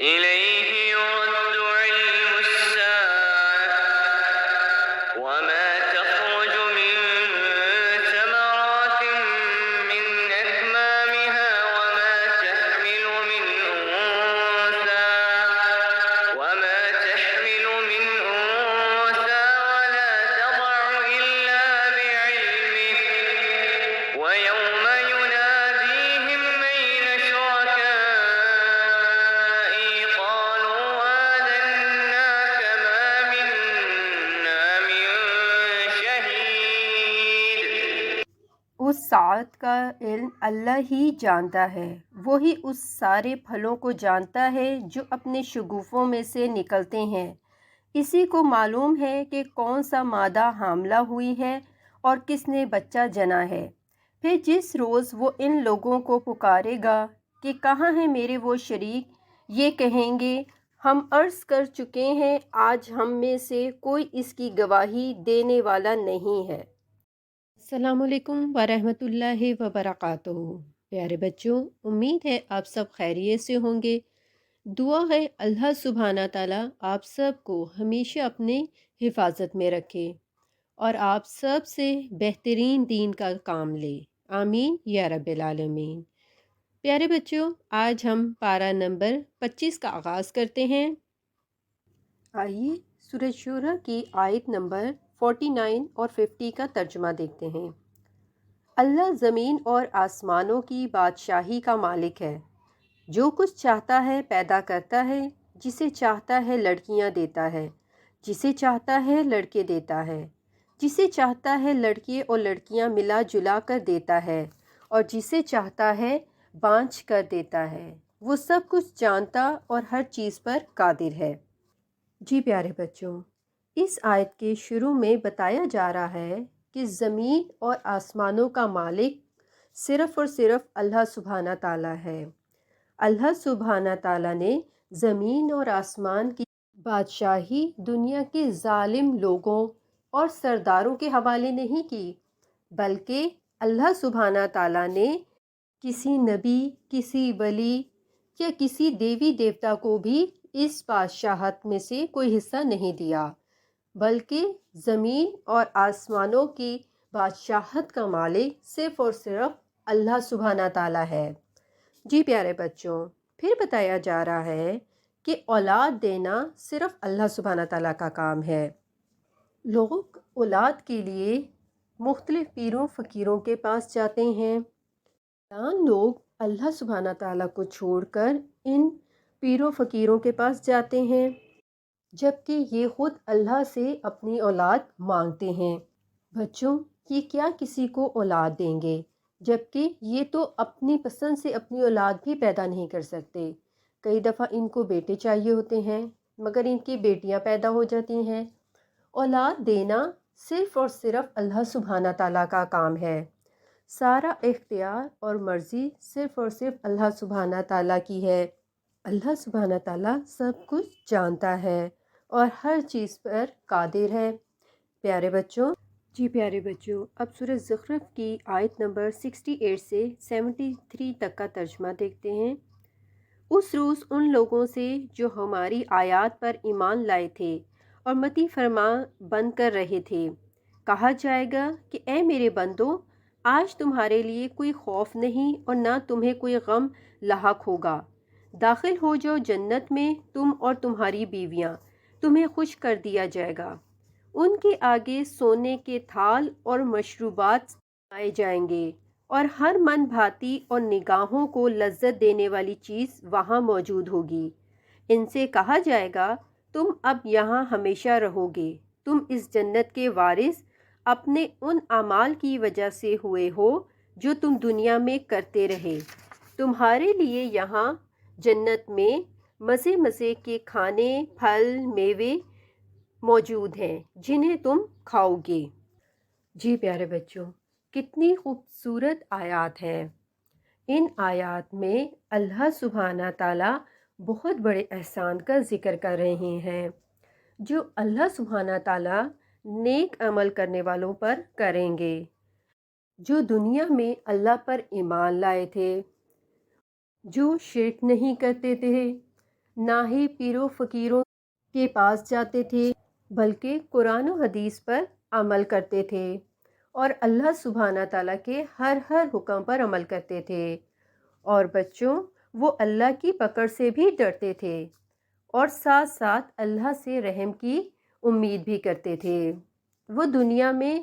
إليه يرد علم الساعة وما تخرج من ثمرات من أكمامها وما تحمل من أنثى ولا تضع إلا بعلمه ويوم يناديهم أين شركائي قالوا آذناك ما منا من شهيد. اس ساعت کا علم اللہ ہی جانتا ہے، وہی اس سارے پھلوں کو جانتا ہے جو اپنے شگوفوں میں سے نکلتے ہیں۔ اسی کو معلوم ہے کہ کون سا مادہ حاملہ ہوئی ہے اور کس نے بچہ جنا ہے۔ پھر جس روز وہ ان لوگوں کو پکارے گا کہ کہاں ہیں میرے وہ شریک، یہ کہیں گے ہم عرض کر چکے ہیں، آج ہم میں سے کوئی اس کی گواہی دینے والا نہیں ہے۔ السلام علیکم ورحمۃ اللہ وبرکاتہ۔ پیارے بچوں، امید ہے آپ سب خیریت سے ہوں گے۔ دعا ہے اللہ سبحانہ تعالیٰ آپ سب کو ہمیشہ اپنے حفاظت میں رکھے اور آپ سب سے بہترین دین کا کام لے، آمین یا رب العالمین۔ پیارے بچوں، آج ہم پارہ نمبر 25 کا آغاز کرتے ہیں۔ آئیے سورۃ شورى کی آیت نمبر 49 اور 50 کا ترجمہ دیکھتے ہیں۔ اللہ زمین اور آسمانوں کی بادشاہی کا مالک ہے، جو کچھ چاہتا ہے پیدا کرتا ہے، جسے چاہتا ہے لڑکیاں دیتا ہے، جسے چاہتا ہے لڑکے دیتا ہے، جسے چاہتا ہے لڑکے اور لڑکیاں ملا جلا کر دیتا ہے، اور جسے چاہتا ہے بانجھ کر دیتا ہے۔ وہ سب کچھ جانتا اور ہر چیز پر قادر ہے۔ جی پیارے بچوں، اس آیت کے شروع میں بتایا جا رہا ہے کہ زمین اور آسمانوں کا مالک صرف اور صرف اللہ سبحانہ تعالیٰ ہے۔ اللہ سبحانہ تعالیٰ نے زمین اور آسمان کی بادشاہی دنیا کے ظالم لوگوں اور سرداروں کے حوالے نہیں کی، بلکہ اللہ سبحانہ تعالیٰ نے کسی نبی، کسی ولی یا کسی دیوی دیوتا کو بھی اس بادشاہت میں سے کوئی حصہ نہیں دیا، بلکہ زمین اور آسمانوں کی بادشاہت کا مالک صرف اور صرف اللہ سبحانہ تعالیٰ ہے۔ جی پیارے بچوں، پھر بتایا جا رہا ہے کہ اولاد دینا صرف اللہ سبحانہ تعالیٰ کا کام ہے۔ لوگ اولاد کے لیے مختلف پیروں فقیروں کے پاس جاتے ہیں۔ لوگ اللہ سبحانہ تعالیٰ کو چھوڑ کر ان پیروں فقیروں کے پاس جاتے ہیں، جبکہ یہ خود اللہ سے اپنی اولاد مانگتے ہیں۔ بچوں، یہ کیا کسی کو اولاد دیں گے، جبکہ یہ تو اپنی پسند سے اپنی اولاد بھی پیدا نہیں کر سکتے۔ کئی دفعہ ان کو بیٹے چاہیے ہوتے ہیں، مگر ان کی بیٹیاں پیدا ہو جاتی ہیں۔ اولاد دینا صرف اور صرف اللہ سبحانہ تعالیٰ کا کام ہے۔ سارا اختیار اور مرضی صرف اور صرف اللہ سبحانہ تعالیٰ کی ہے۔ اللہ سبحانہ تعالیٰ سب کچھ جانتا ہے اور ہر چیز پر قادر ہے۔ پیارے بچوں، اب سورۃ زخرف کی آیت نمبر 68 سے 73 تک کا ترجمہ دیکھتے ہیں۔ اس روز ان لوگوں سے جو ہماری آیات پر ایمان لائے تھے اور متی فرما بند کر رہے تھے، کہا جائے گا کہ اے میرے بندو، آج تمہارے لیے کوئی خوف نہیں اور نہ تمہیں کوئی غم لاحق ہوگا۔ داخل ہو جاؤ جنت میں، تم اور تمہاری بیویاں، تمہیں خوش کر دیا جائے گا۔ ان کے آگے سونے کے تھال اور مشروبات آئے جائیں گے، اور ہر من بھاتی اور نگاہوں کو لذت دینے والی چیز وہاں موجود ہوگی۔ ان سے کہا جائے گا تم اب یہاں ہمیشہ رہو گے، تم اس جنت کے وارث اپنے ان اعمال کی وجہ سے ہوئے ہو جو تم دنیا میں کرتے رہے۔ تمہارے لیے یہاں جنت میں مزے مزے کے کھانے، پھل، میوے موجود ہیں جنہیں تم کھاؤ گے۔ جی پیارے بچوں، کتنی خوبصورت آیات ہیں۔ ان آیات میں اللہ سبحانہ تعالیٰ بہت بڑے احسان کا ذکر کر رہے ہیں جو اللہ سبحانہ تعالیٰ نیک عمل کرنے والوں پر کریں گے، جو دنیا میں اللہ پر ایمان لائے تھے، جو شرک نہیں کرتے تھے، نہ ہی پیروں فقیروں کے پاس جاتے تھے، بلکہ قرآن و حدیث پر عمل کرتے تھے اور اللہ سبحانہ تعالیٰ کے ہر حکم پر عمل کرتے تھے۔ اور بچوں، وہ اللہ کی پکڑ سے بھی ڈرتے تھے اور ساتھ ساتھ اللہ سے رحم کی امید بھی کرتے تھے۔ وہ دنیا میں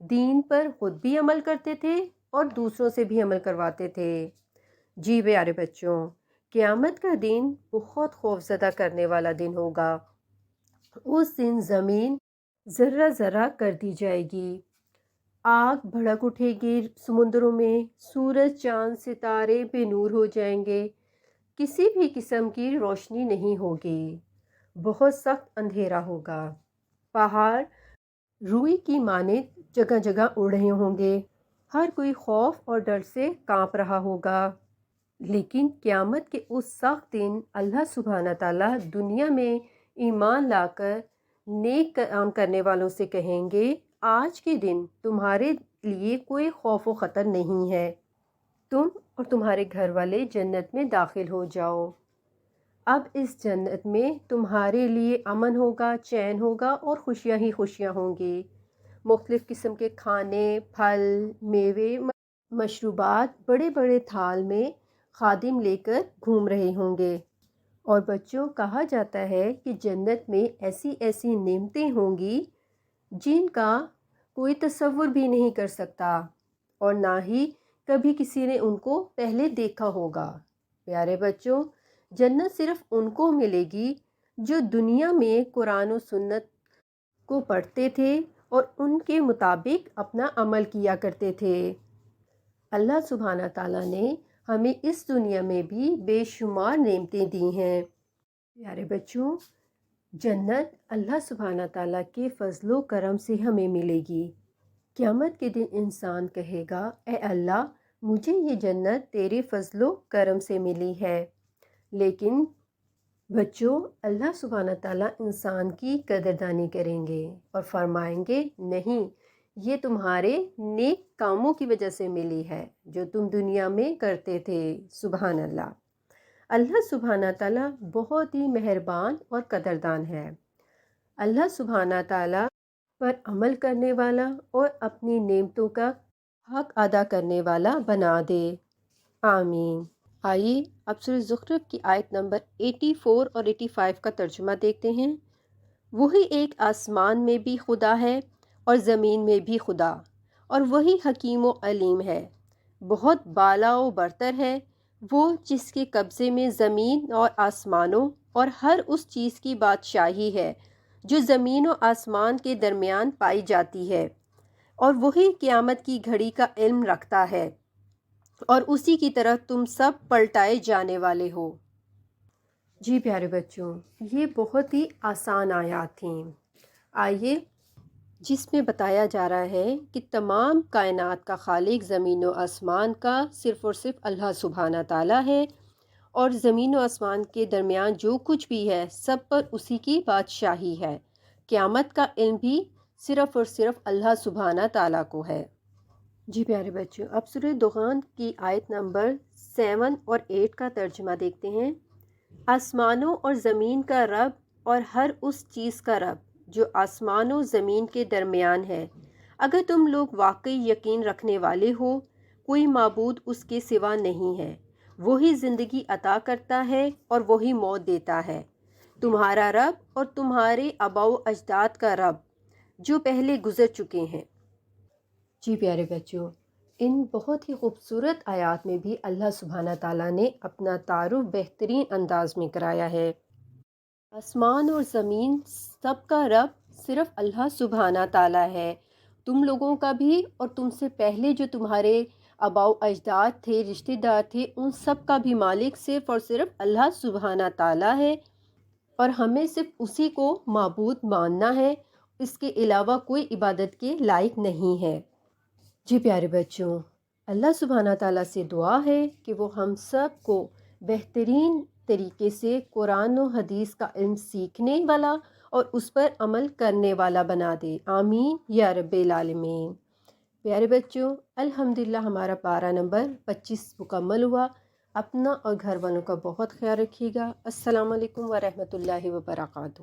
دین پر خود بھی عمل کرتے تھے اور دوسروں سے بھی عمل کرواتے تھے۔ جی پیارے بچوں، قیامت کا دن بہت خوفزدہ کرنے والا دن ہوگا۔ اس دن زمین ذرہ ذرہ کر دی جائے گی، آگ بھڑک اٹھے گی سمندروں میں، سورج چاند ستارے بے نور ہو جائیں گے، کسی بھی قسم کی روشنی نہیں ہوگی، بہت سخت اندھیرا ہوگا، پہاڑ روئی کی مانند جگہ جگہ اڑ رہے ہوں گے، ہر کوئی خوف اور ڈر سے کانپ رہا ہوگا۔ لیکن قیامت کے اس سخت دن اللہ سبحانہ تعالیٰ دنیا میں ایمان لا کر نیک کام کرنے والوں سے کہیں گے، آج کے دن تمہارے لیے کوئی خوف و خطر نہیں ہے، تم اور تمہارے گھر والے جنت میں داخل ہو جاؤ۔ اب اس جنت میں تمہارے لیے امن ہوگا، چین ہوگا اور خوشیاں ہی خوشیاں ہوں گی۔ مختلف قسم کے کھانے، پھل، میوے، مشروبات بڑے بڑے تھال میں خادم لے کر گھوم رہے ہوں گے۔ اور بچوں، کہا جاتا ہے کہ جنت میں ایسی ایسی نعمتیں ہوں گی جن کا کوئی تصور بھی نہیں کر سکتا اور نہ ہی کبھی کسی نے ان کو پہلے دیکھا ہوگا۔ پیارے بچوں، جنت صرف ان کو ملے گی جو دنیا میں قرآن و سنت کو پڑھتے تھے اور ان کے مطابق اپنا عمل کیا کرتے تھے۔ اللہ سبحانہ تعالیٰ نے ہمیں اس دنیا میں بھی بے شمار نعمتیں دی ہیں۔ پیارے بچوں، جنت اللہ سبحانہ تعالیٰ کے فضل و کرم سے ہمیں ملے گی۔ قیامت کے دن انسان کہے گا، اے اللہ، مجھے یہ جنت تیرے فضل و کرم سے ملی ہے۔ لیکن بچوں، اللہ سبحانہ تعالیٰ انسان کی قدردانی کریں گے اور فرمائیں گے، نہیں، یہ تمہارے نیک کاموں کی وجہ سے ملی ہے جو تم دنیا میں کرتے تھے۔ سبحان اللہ۔ اللہ سبحانہ تعالیٰ بہت ہی مہربان اور قدردان ہے۔ اللہ سبحانہ تعالیٰ پر عمل کرنے والا اور اپنی نعمتوں کا حق ادا کرنے والا بنا دے، آمین۔ آئیے اب سورہ زخرف کی آیت نمبر 84 اور 85 کا ترجمہ دیکھتے ہیں۔ وہی ایک آسمان میں بھی خدا ہے اور زمین میں بھی خدا، اور وہی حکیم و علیم ہے، بہت بالا و برتر ہے، وہ جس کے قبضے میں زمین اور آسمانوں اور ہر اس چیز کی بادشاہی ہے جو زمین و آسمان کے درمیان پائی جاتی ہے، اور وہی قیامت کی گھڑی کا علم رکھتا ہے، اور اسی کی طرح تم سب پلٹائے جانے والے ہو۔ جی پیارے بچوں، یہ بہت ہی آسان آیات تھیں، آئیے جس میں بتایا جا رہا ہے کہ تمام کائنات کا خالق زمین و آسمان کا صرف اور صرف اللہ سبحانہ تعالیٰ ہے، اور زمین و آسمان کے درمیان جو کچھ بھی ہے سب پر اسی کی بادشاہی ہے۔ قیامت کا علم بھی صرف اور صرف اللہ سبحانہ تعالیٰ کو ہے۔ جی پیارے بچوں، اب سورہ دخان کی آیت نمبر 7 اور 8 کا ترجمہ دیکھتے ہیں۔ آسمانوں اور زمین کا رب اور ہر اس چیز کا رب جو آسمان و زمین کے درمیان ہے، اگر تم لوگ واقعی یقین رکھنے والے ہو، کوئی معبود اس کے سوا نہیں ہے، وہی زندگی عطا کرتا ہے اور وہی موت دیتا ہے، تمہارا رب اور تمہارے آباء و اجداد کا رب جو پہلے گزر چکے ہیں۔ جی پیارے بچوں، ان بہت ہی خوبصورت آیات میں بھی اللہ سبحانہ تعالیٰ نے اپنا تعارف بہترین انداز میں کرایا ہے۔ آسمان اور زمین سب کا رب صرف اللہ سبحانہ تعالیٰ ہے، تم لوگوں کا بھی اور تم سے پہلے جو تمہارے آباء و اجداد تھے، رشتہ دار تھے، ان سب کا بھی مالک صرف اور صرف اللہ سبحانہ تعالیٰ ہے، اور ہمیں صرف اسی کو معبود ماننا ہے، اس کے علاوہ کوئی عبادت کے لائق نہیں ہے۔ جی پیارے بچوں، اللہ سبحانہ تعالیٰ سے دعا ہے کہ وہ ہم سب کو بہترین طریقے سے قرآن و حدیث کا علم سیکھنے والا اور اس پر عمل کرنے والا بنا دے، آمین یا رب العالمین۔ پیارے بچوں، الحمدللہ ہمارا پارہ نمبر 25 مکمل ہوا۔ اپنا اور گھر والوں کا بہت خیال رکھیے گا۔ السلام علیکم ورحمۃ اللہ وبرکاتہ۔